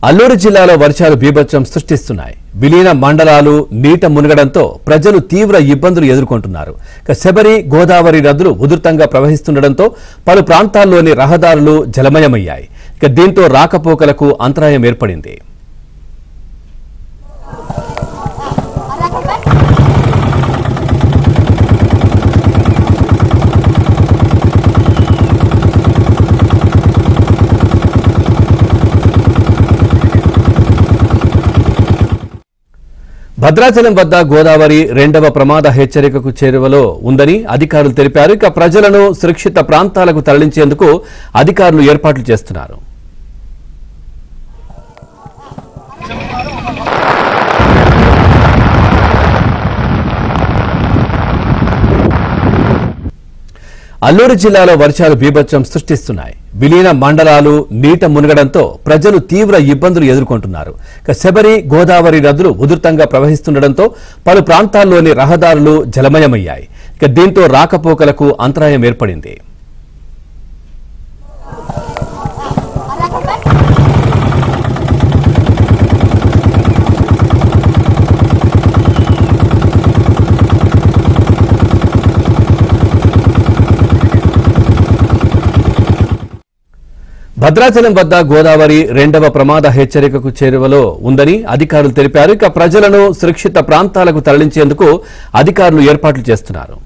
అల్లూరు జిల్లాలో వర్షాలు బీభత్సం సృష్టిస్తున్నాయి. విలీన మండలాలు నీట మునగడంతో ప్రజలు తీవ్ర ఇబ్బందులు ఎదుర్కొంటున్నారు. శబరి, గోదావరి నదులు ఉధృతంగా ప్రవహిస్తుండటంతో పలు ప్రాంతాల్లోని రహదారులు జలమయమయ్యాయి. దీంతో రాకపోకలకు అంతరాయం ఏర్పడింది. భద్రాచలం వద్ద గోదావరి రెండవ ప్రమాద హెచ్చరికకు చేరువలో ఉందని అధికారులు తెలిపారు. ప్రజలను సురక్షిత ప్రాంతాలకు తరలించేందుకు అధికారులు ఏర్పాట్లు చేస్తున్నారు. అల్లూరు జిల్లాలో వర్షాలు బీభత్సం సృష్టిస్తున్నాయి. విలీన మండలాలు నీట మునగడంతో ప్రజలు తీవ్ర ఇబ్బందులు ఎదుర్కొంటున్నారు. శబరి, గోదావరి నదులు ఉధృతంగా ప్రవహిస్తుండటంతో పలు ప్రాంతాల్లోని రహదారులు జలమయమయ్యాయి. దీంతో రాకపోకలకు అంతరాయం ఏర్పడింది. భద్రాచలం వద్ద గోదావరి రెండవ ప్రమాద హెచ్చరికకు చేరువలో ఉందని అధికారులు తెలిపారు. ప్రజలను సురక్షిత ప్రాంతాలకు తరలించేందుకు అధికారులు ఏర్పాట్లు చేస్తున్నారు.